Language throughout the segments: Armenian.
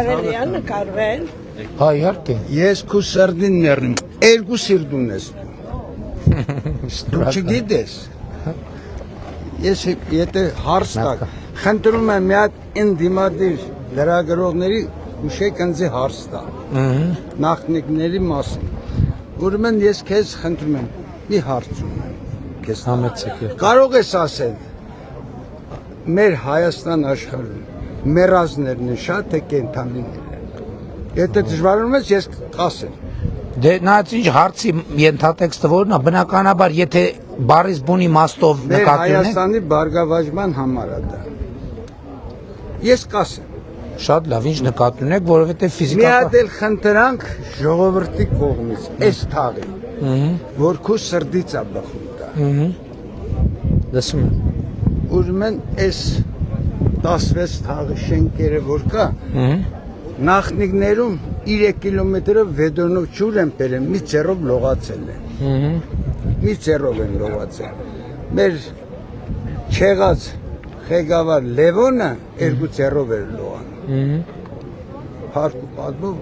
Կարելի է նկարվել։ Հա, իհարկե։ Ես քու սրդին ներնեմ, երկու սիրտ ունես դու չգիտես։ Ես եթե հարց տակ, խնդրում եմ մի հատ ինդիմադիր լրագրողների ուշեք ինձ հարց տա։ Նախնիկների մասին։ Ուրեմն ես քեզ խնդրում եմ, մի հարց ունեմ քեզ։ Համեցեք։ Կարող ես ասել մեր Հայաստան աշխարհում մեռածներն են շատ թե կենդանիներ են։ Եթե դժվարանում ես ես կասեմ։ Դե նայած ինչ հարցի ենթատեքստը որն է, բնականաբար եթե բարիս բունի մաստով մեր նկատի ունեք։ Հայաստանի բարգավաճման համար է դա։ Ես կասեմ։ Շատ լավ, ինչ նկատի ունեք, որովհետև Մի ֆիզիկական հատ էլ խնդրանք ժողովրդի կողմից, այս թաղի, որ քո սրդից է բխում դա։ լսում եմ։ Ուրեմն այս 16 թաղի շենքերը որ կա, նախնիկներում 3 կիլոմետրով վեդոնով ջուր են բերել, մի ծերով լողացել են։ Մի ծերով են լողացել։ Մեր չեղած ղեկավար Լևոնը 2 ծերով էր լողանում։ Փառք ու պատմով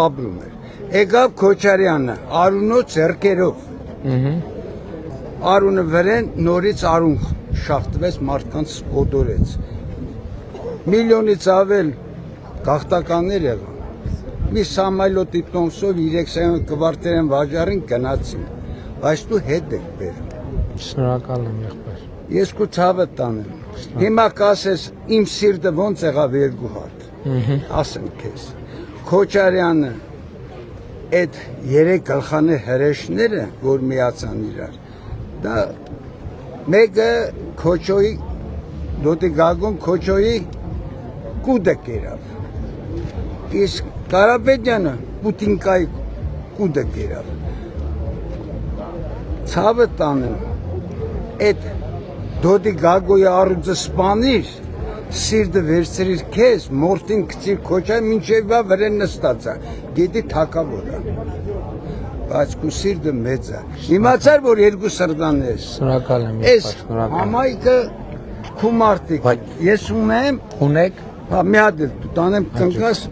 ապրում էր։ Եկավ Քոչարյանը Արունո ձեռքերով։ Արունը վրեն նորից արուն շախտվեց մարդկանց կոտորեց։ Միլիոնից ավել գաղթականներ եղան։ Մի Սամայլոտի տոմսով 300 կվարտերեն վաճառին գնացին, բայց դու հետ եք բերում։ Շնորհակալ եմ եղբայր։ Ես քո ցավը տանեմ։ Հիմա կասես իմ սիրտը ոնց եղավ երկու հատ։ Ասեմ քեզ։ Քոչարյանը այդ 3 գլխանի հրեշները, որ միացան իրար, դա մեկը Քոչոյի դոտի գագոն Քոչոյի կուդը կերավ։ Իսկ Կարապետյանը Պուտինկայի կուդը կերավ։ Ցավը տանեմ։ Այդ դոտի գագոյի առուձը սպանիր, սիրտը վերցրիր քեզ, մորտին գցիր Քոչարյանը մինչև վա վրեն նստածա։ Գետի թակավոր է։ Բայց քո սիրտը մեծ է։ Իմացար որ երկու սրտան ես։ Շնորհակալ եմ Այս եղբայր, համայնքը քո մարդիկ։ Ես ունեմ, ունեք մի հատ տանեմ կնկաս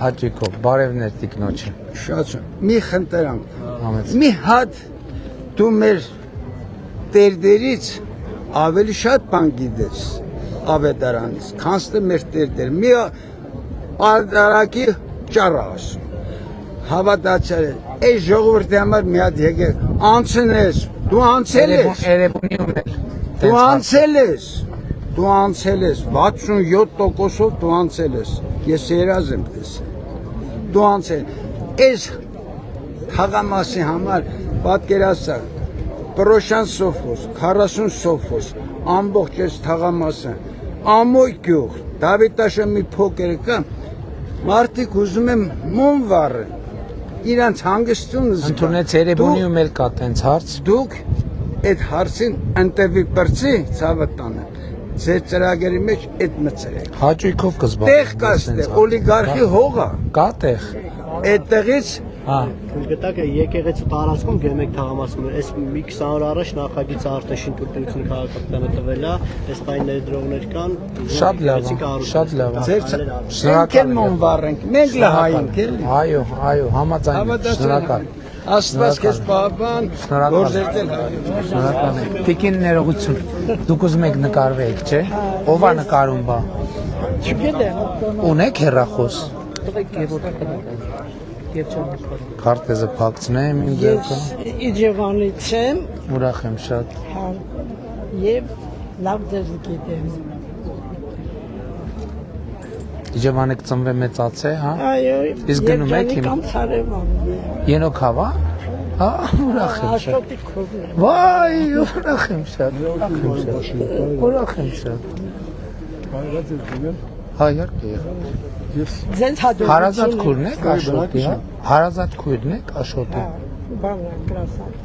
հաճիկով, բարևներ տիկնոջը։ շատ մի խնդրանք։ Համեցեք։ Մի հատ դու մեր տերդերից ավելի շատ բան գիտես ավետարանից, քան թե մեր տերդեր։ Մի արարակի ճառ ասում։ Հավատացել այս ժողովրդի համար մի հատ եկեք անցնես, դու անցել ես, Երևանի ունել։ դու անցել ես, դու անցել ես 67%-ով դու անցել ես, ես երազ եմ տեսել, դու անցել, այս թաղամասի համար պատկերացա, Պրոշան սոֆոս, 40 սոֆոս, ամբողջ այս թաղամասը, ամոյ գյուղ, Դավիթաշը մի փոքր կա, մարդիկ ուզում են մոմ վառեն, իրանց հանգստությունը զգա։ Ընդունեց Երևանում էլ կա տենց հարց։ Դուք այդ հարցին ընտևի բրցի ցավը տանը։ Ձեր ծրագրերի մեջ այդ մցրեք։ Հաճույքով Տեղ կա ստե, օլիգարխի հողը։ Կա տեղ։ Այդտեղից Հա։ Գտակ եկեղեցու տարածքում գեմեք թաղամասում է, այս մի 20 օր առաջ նախագիծ արտաշին տուրտերությունը քաղաքապետարանը տվել է, այս բան ներդրողներ կան։ Շատ լավ, շատ լավ։ ձեր շնորհակալ մոմ վառենք, մենք լահայինք էլի։ Այո, համաձայն եմ, շնորհակալ։ Աստված քեզ պահպան, գործերտել։ Շնորհակալ եմ։ Տիկին ներողություն։ Դուք ուզում եք նկարվեք, չէ՞։ Ով է նկարում բա։ Չգիտեմ։ Ունեք հեռախոս։ Քարտեզը փակցնեմ իմ ձեռքը։ Ես Իջևանից եմ, Ուրախ եմ շատ։ եւ լավ դեր գիտեմ։ Իջևան եք ծնվել մեծացե, հա։ Այո, Իսկ գնում եք հիմա։ Կամ Սարևան։ Ենոքավա։ Հա, ուրախ եմ շատ։ Աշոտի քովն։ Վայ, ուրախ եմ շատ։ Ուրախ եմ շատ։ Հա, իհարկե։ Ձեզ հաջող։ Հարազատ քուրն եք Աշոտի, հա։ Հարազատ քուրն եք Աշոտի։ Բանը կրասան։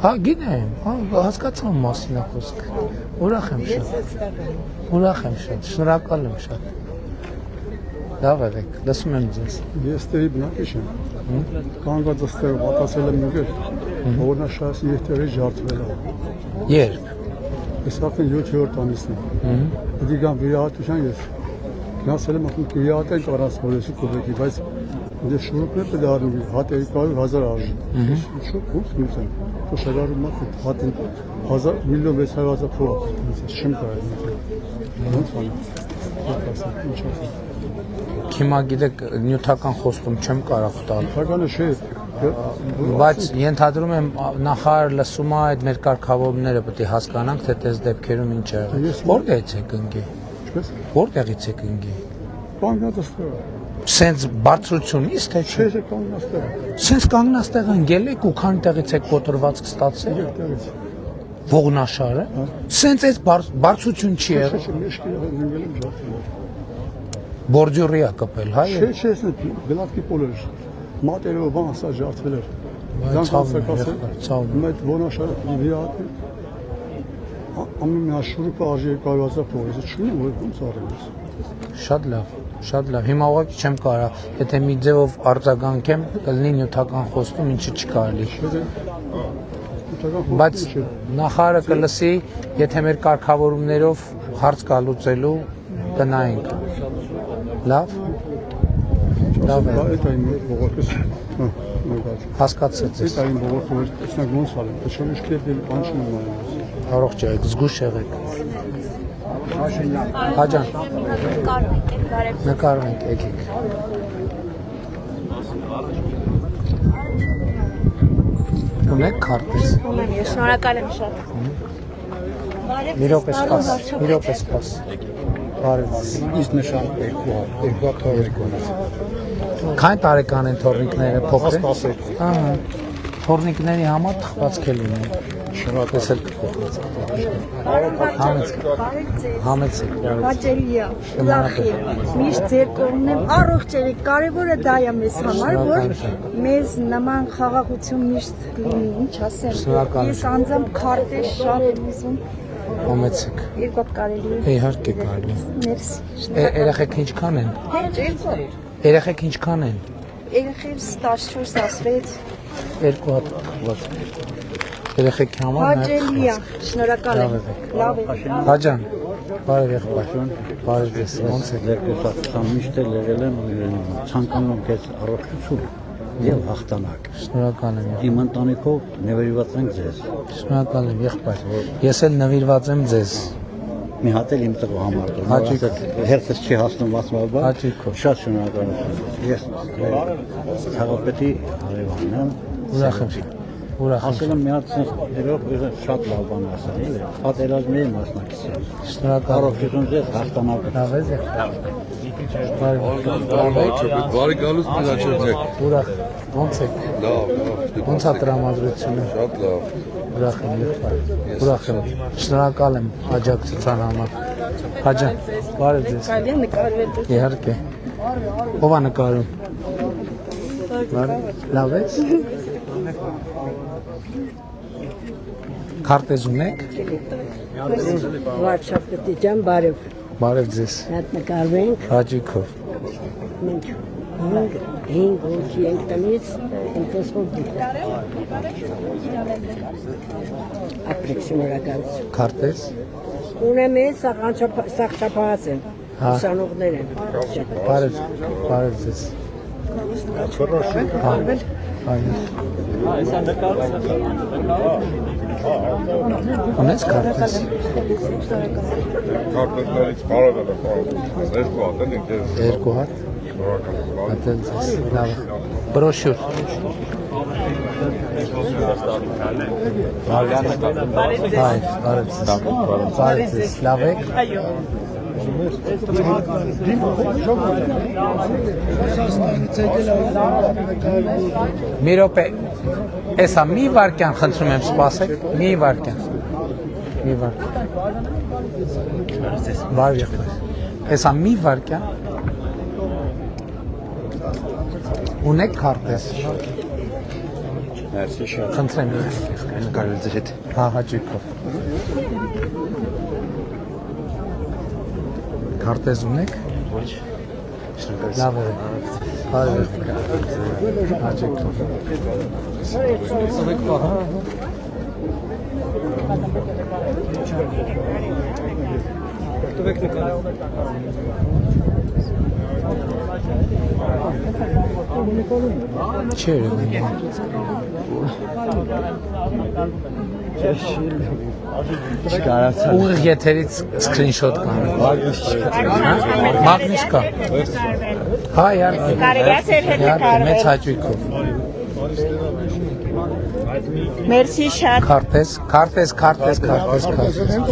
Հա, գինեմ, հա, հասկացա մասին է խոսքը։ Ուրախ եմ Ես շատ։ էստեղ եմ։ Ուրախ եմ շատ, շնորհակալ եմ շատ։ Լավ եք, լսում եմ ձեզ։ Ես տեղի բնակիչ եմ։ Կանգնած այստեղ պատասել եմ նույն, որնաշահս երթերի ջարդվել է։ Երբ։ Ես արդեն 7-րդ ամիսն է։ Դի գամ վիրահատության ես Գնացել եմ ասում կիհատենք առանց որեսի կոբեկի, բայց դե շուրուկներ պետք է առնի, հատ 200,000 արժի։ Ինչու՞ ո՞ց նույնիսկ։ Ու շարարում մատ հատին 1,600,000 փող, չեմ կարելի։ Ոնց անեմ։ Ինչ ասեմ։ Հիմա գիտեք նյութական խոստում չեմ կարող տալ։ Բականը չէ։ Բայց ենթադրում եմ նախարար լսում է այդ մեր կարգավորումները պետք է հասկանանք թե այս դեպքերում ինչ է եղել։ Որտեղից եք ընկի։ Ինչպես։ Որտեղից եք ընկի։ Կանգնածստեղ։ Սենց բարձրությունից թե չէ։ Չէ, կանգնածստեղ։ Սենց կանգնածտեղ ընկել եք ու քանի տեղից եք կոտրվածք ստացել։ Այդտեղից։ Ողնաշարը։ Սենց այս բարձրություն չի եղել։ Չէ, մեջքի ընկել եմ ջախտել։ Բորջուրիա կպել, հայ։ Չէ, գլատկի պոլեր։ Մատերով բան ասա ջարդվել էր։ Ցավ։ Այդ ոնաշարը մի հատ ամեն մի շուրուկը արժի 200,000 փող, ես չունեմ որ ոնց արեմ։ Շատ լավ, շատ լավ։ Հիմա ուղղակի չեմ կարա, եթե մի ձևով արձագանքեմ, կլինի նյութական խոստում, ինչը չկարելի։ Բայց նախարարը կլսի, եթե մեր կարգավորումներով հարց կալուծելու գնայինք։ Լավ։ Լավ է։ Այդ այն բողոքս Հասկացեց։ Այդ այն բողոքը տեսնակ ոնց արեմ, չէ՞ ինչ դեպի բան չունեմ նայում։ Առողջ եղեք, զգուշ եղեք։ Հաջան։ Նկարվենք, եկեք։ Ունեք քարտեզ։ Ունեմ, ես շնորհակալ եմ շատ։ Մի րոպե սպաս, մի րոպե սպաս։ Բարև ձեզ։ Իսկ նշան երկու թողիկոնը։ Քանի տարեկան են թորնիկները փոքր։ Ահա։ Թորնիկների համար թխվածք է լինում։ Շնորհակալ Համեցեք։ Հաճելիա, լախի, միշտ ձեր կողմն եմ, առողջ եղեք, կարևորը դա է մեզ համար, որ մեզ նման խաղաղություն միշտ լինի, ինչ ասեմ, ես անձամբ քարտեզ շատ եմ ուզում, Համեցեք։ երկու հատ կարելի է, Իհարկե կարելի։ մերսի, Երեխեք ինչքան են։ Երեխեք ինչքան են։ երեխերս 14-16, Երկու հատ թխված։ Երեխեքի համար հաճելիա, շնորհակալ եմ, լավ է, Հաջան, բարև եղբայր, բարև ձեզ, ոնց եք։ Երկուսացան միշտ էլ եղել եմ ցանկանում քեզ առողջություն եւ հաղթանակ։ Շնորհակալ եմ։ Իմ ընտանիքով նվիրված ենք ձեզ։ Շնորհակալ եմ եղբայր։ Ես էլ նվիրված եմ ձեզ։ Մի հատ էլ իմ տղու համար։ Հաճույք։ Հերթս չի հասնում ասմալբա։ Հաճույքով։ Շատ շնորհակալություն։ Ես ցավապետի հարևանն եմ։ Ուրախ եմ։ Ուրախ եմ։ Ասել եմ մի հատ դերով շատ լավ բան ասել էլի։ Պատերազմի մասնակից եմ։ Շնորհակալ եմ։ Առողջություն ձեզ հաղթանակ։ Լավ է ձեր։ Բարի գալուց մնաչեցեք։ Ուրախ։ Ոնց եք։ Լավ։ Ոնց է տրամադրությունը։ Շատ լավ։ Ուրախ եմ եղբայր։ Ուրախ եմ։ Շնորհակալ եմ աջակցության համար։ Հաջան, բարև ձեզ։ կարելի է նկարվել, Իհարկե։ Ո՞վ է նկարում։ Լավ է։ Քարտեզ ունեք։ Վարչապետի ջան, բարև։ Բարև ձեզ։ Հատ նկարվենք, Հաճույքով։ մենք 5 օր ենք տնից, այնպես որ դուք։ Ապրեք շնորհակալություն։ Քարտեզ։ Ունեմ ես սաղճապահաց եմ, Հա։ ուսանողներ են։ Բարև ձեզ։ Բարև։ Ունես քարտեզ։ Քարտերից բարև եմ կարող։ Երկու հատ էլ ինքս։ Երկու հատ։ Ատել ձեզ։ Լավ։ Բրոշյուր։ Հայ, բարև ձեզ։ Բարև ձեզ։ Լավ եք։ Մի րոպե, էսա մի վարկյան խնդրում եմ սպասեք, մի վարկյան, բարև եղբայր, էսա մի վարկյան, ունեք քարտեզ, խնդրեմ Նկարվել ձեր հետ։ հա հաճույքով, քարտեզ ունեք, լավ է, բարև եղբայր, հաճույքով, տվեք նկարը։ Չէ։ Ուղիղ եթերից սկրինշոտ կան։ Մագնիս կա։ Հա, իհարկե։ Մեծ հաճույքով։ Մերսի շատ։ Քարտեզ։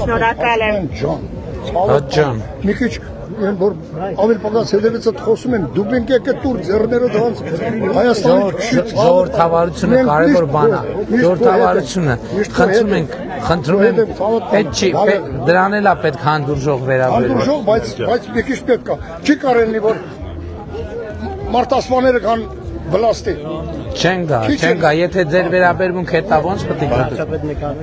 Շնորհակալ եմ։ Ջան։ Մի քիչ են որ ավել պակաս հետևից խոսում են դուք ենք եկեք տուր ձեռները դրանց Հայաստանի ժողովրդավարությունը կարևոր բան է։ Ժողովրդավարությունը խնդրում եմ, այդ չի, դրան էլ է պետք հանդուրժող վերաբերել։ հանդուրժող, բայց մի քիչ պետք է։ Չի կարելի որ մարտասպաները կան վլաստի։ Չեն գա, եթե ձեր վերաբերմունք հետա ոնց պետք է գա։ Վարչապետ նկարը։